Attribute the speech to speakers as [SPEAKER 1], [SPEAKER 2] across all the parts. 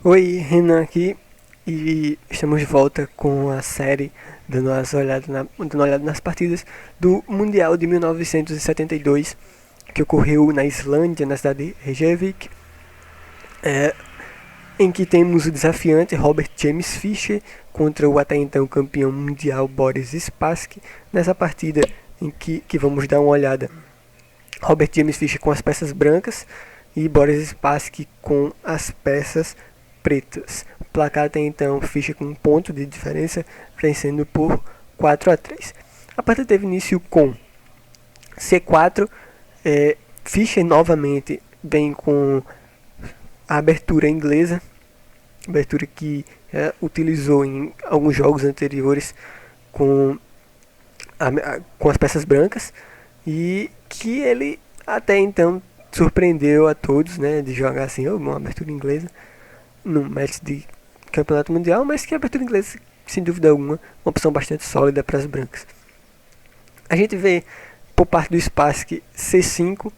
[SPEAKER 1] Oi, Renan aqui e estamos de volta com a série dando uma olhada nas partidas do Mundial de 1972 que ocorreu na Islândia, na cidade de Reykjavik, em que temos o desafiante Robert James Fischer contra o até então campeão mundial Boris Spassky. Nessa partida em que vamos dar uma olhada, Robert James Fischer com as peças brancas e Boris Spassky com as peças pretas. O placar até então Fischer com um ponto de diferença, vencendo por 4-3. A partida teve início com C4, Fischer novamente vem com a abertura inglesa, abertura que utilizou em alguns jogos anteriores com, com as peças brancas, e que ele até então surpreendeu a todos, né, de jogar assim, uma abertura inglesa num match de campeonato mundial, mas que a abertura inglesa, sem dúvida alguma, uma opção bastante sólida para as brancas. A gente vê por parte do Spassky C5,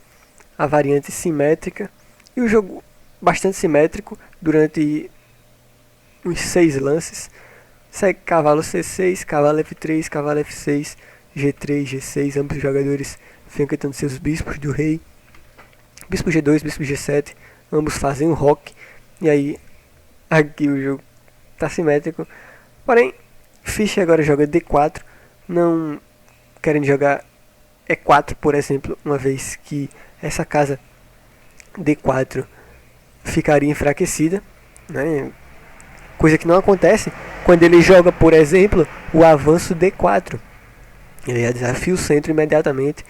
[SPEAKER 1] a variante simétrica, e o jogo bastante simétrico durante uns 6 lances. Segue cavalo C6, cavalo F3, cavalo F6, G3, G6, ambos os jogadores fincando seus bispos do rei. Bispo G2, bispo G7, ambos fazem um rock, e aí aqui o jogo está simétrico. Porém, Fischer agora joga D4, não querendo jogar E4, por exemplo, uma vez que essa casa D4 ficaria enfraquecida, né? Coisa que não acontece quando ele joga, por exemplo, o avanço D4. Ele já desafia o centro imediatamente,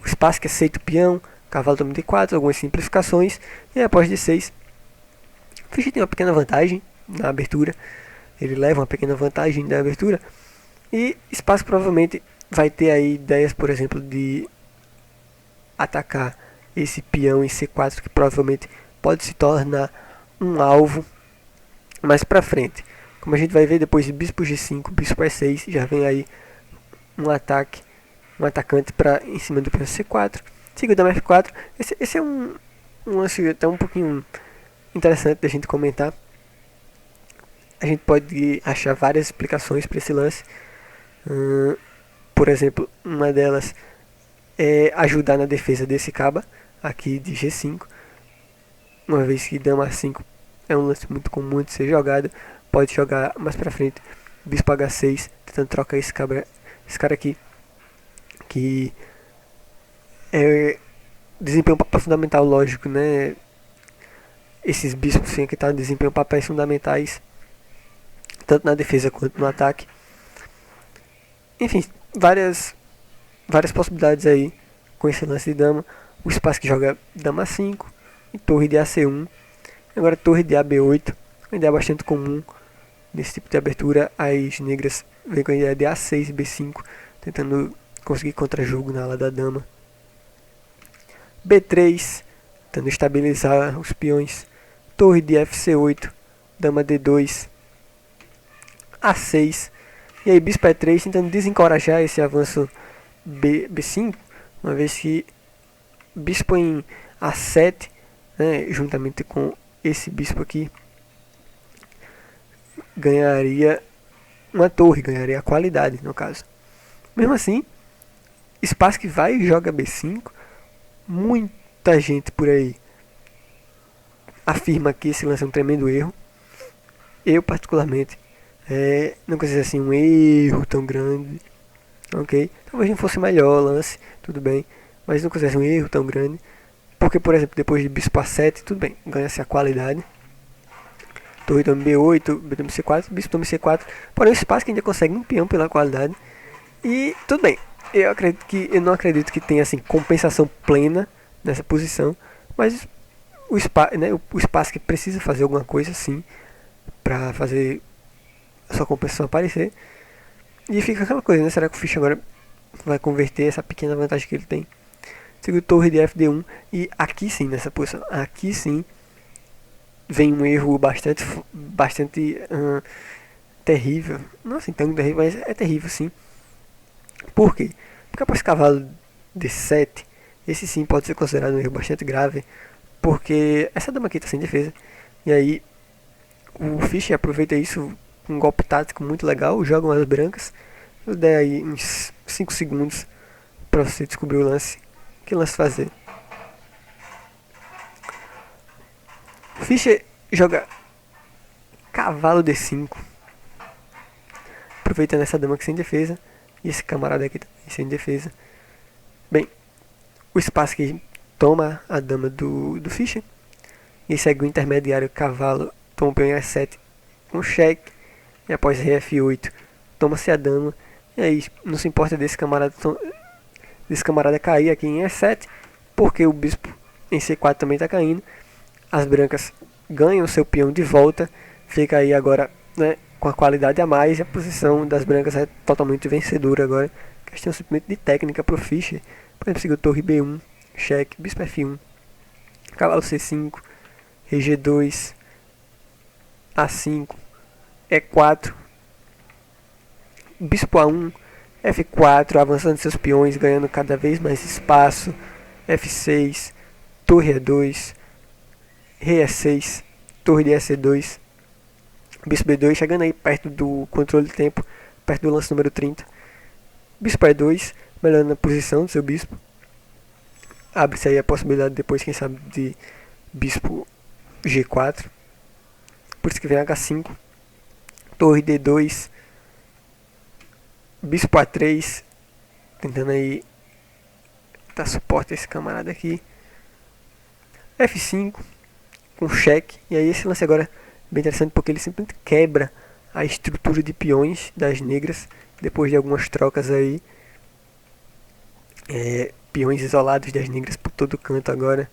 [SPEAKER 1] o espaço que aceita o peão, cavalo toma D4, algumas simplificações, e após D6, Fischer tem uma pequena vantagem na abertura, ele leva uma pequena vantagem na abertura, e espaço provavelmente vai ter aí ideias, por exemplo, de atacar esse peão em C4, que provavelmente pode se tornar um alvo mais pra frente. Como a gente vai ver depois de bispo G5, bispo E6, já vem aí um ataque, um atacante para em cima do peão C4, seguido da F4. Esse é um lance até um pouquinho interessante da gente comentar. A gente pode achar várias explicações para esse lance. Por exemplo, uma delas é ajudar na defesa desse caba aqui de G5, uma vez que dama A5 é um lance muito comum de ser jogado. Pode jogar mais pra frente bispo H6, tentando trocar esse cara aqui, que desempenha um papel fundamental, lógico, né? Esses bispos que desempenham papéis fundamentais tanto na defesa quanto no ataque. Enfim, várias possibilidades aí com esse lance de dama. O espaço que joga dama 5 e torre de AC1. Agora torre de AB8, uma ideia bastante comum nesse tipo de abertura. As negras vêm com a ideia de A6 e B5, tentando conseguir contra-jogo na ala da dama. B3, tentando estabilizar os peões. Torre de FC8, dama D2, A6. E aí bispo E3, tentando desencorajar esse avanço B5, uma vez que bispo em A7, né, juntamente com esse bispo aqui, ganharia uma torre, ganharia a qualidade no caso. Mesmo assim, espaço que vai e joga B5, muita gente por aí afirma que esse lance é um tremendo erro. Eu particularmente não considero assim um erro tão grande, ok? Talvez não fosse melhor o lance, tudo bem, mas não considero um erro tão grande, porque, por exemplo, depois de bispo A7, tudo bem, ganha-se a qualidade. Torre toma B8, B toma C4, bispo toma C4, porém o espaço que ainda consegue um peão pela qualidade. E tudo bem, eu não acredito que tenha assim compensação plena nessa posição, mas o espaço que precisa fazer alguma coisa sim para fazer a sua compensação aparecer. E fica aquela coisa, né? Será que o Fischer agora vai converter essa pequena vantagem que ele tem? Segundo torre de FD1, e aqui sim, nessa posição, aqui sim vem um erro bastante terrível. Não assim tão terrível, mas é terrível sim. Por quê? Porque após cavalo D7, esse sim pode ser considerado um erro bastante grave, porque essa dama aqui está sem defesa, e aí O Fish aproveita isso, um golpe tático muito legal, jogam as brancas. Eu dei aí uns 5 segundos para você descobrir o lance. Que lance fazer? O Fish joga cavalo D5, aproveitando essa dama aqui sem defesa, e esse camarada aqui também sem defesa. Bem, o Spassky toma a dama do Fischer, e segue o intermediário cavalo, toma o peão em E7 com cheque, e após rei F8 toma-se a dama, e aí não se importa desse camarada cair aqui em E7, porque o bispo em C4 também está caindo. As brancas ganham seu peão de volta, fica aí agora, né, com a qualidade a mais, e a posição das brancas é totalmente vencedora agora. Questão simplesmente de técnica pro Fischer. Por exemplo, seguiu torre B1, cheque, bispo F1, cavalo C5, rei G2, A5, E4, bispo A1, F4, avançando seus peões, ganhando cada vez mais espaço, F6, torre E2, rei E6, torre de E2, bispo B2, chegando aí perto do controle de tempo, perto do lance número 30, bispo E2, melhorando a posição do seu bispo. Abre-se aí a possibilidade depois, quem sabe, de bispo G4. Por isso que vem H5, torre D2, bispo A3, tentando aí dar suporte a esse camarada aqui. F5, com cheque. E aí esse lance agora é bem interessante, porque ele simplesmente quebra a estrutura de peões das negras, depois de algumas trocas aí. Peões isolados das negras por todo canto agora.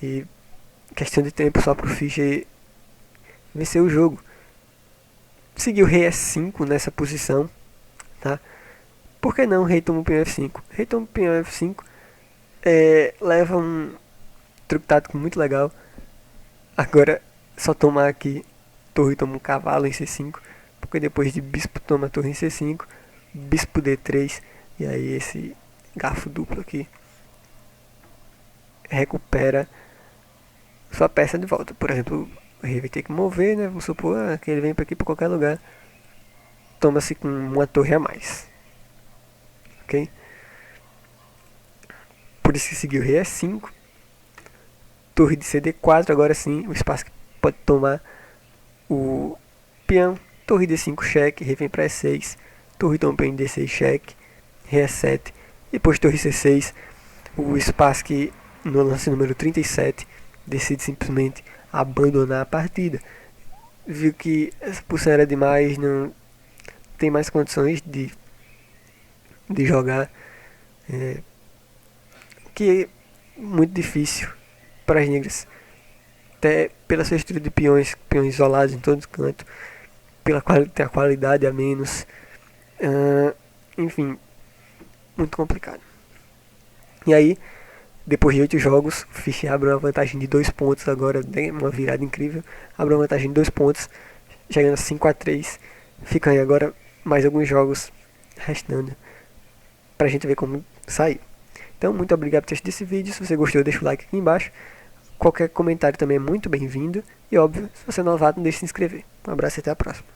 [SPEAKER 1] E questão de tempo só pro Fischer vencer o jogo. Seguiu o rei F5 nessa posição, tá? Por que não o rei toma o peão F5? O rei toma o peão F5, leva um truque tático muito legal. Agora só tomar aqui, torre toma um cavalo em C5, porque depois de bispo toma a torre em C5, bispo D3, e aí esse garfo duplo aqui recupera sua peça de volta. Por exemplo, o rei vai ter que mover, né? Vamos supor que ele vem para aqui, para qualquer lugar, toma-se com uma torre a mais, ok? Por isso que seguiu o rei E5, torre de CD4, agora sim o espaço que pode tomar o peão, torre D5 cheque, rei vem para E6, torre toma peão em D6 cheque, rei E7, depois torre C6, o espaço que no lance número 37 decide simplesmente abandonar a partida. Viu que essa posição era demais, não tem mais condições de jogar, que é muito difícil para as negras, até pela sua estrutura de peões isolados em todos os cantos, pela ter a qualidade a menos, enfim, muito complicado. E aí, depois de 8 jogos, o Fischer abre uma vantagem de 2 pontos agora, uma virada incrível, abre uma vantagem de 2 pontos, chegando a 5-3, fica aí agora mais alguns jogos restando pra gente ver como sair. Então, muito obrigado por ter assistido esse vídeo. Se você gostou, deixa o like aqui embaixo. Qualquer comentário também é muito bem-vindo. E óbvio, se você é novato, não deixe de se inscrever. Um abraço e até a próxima.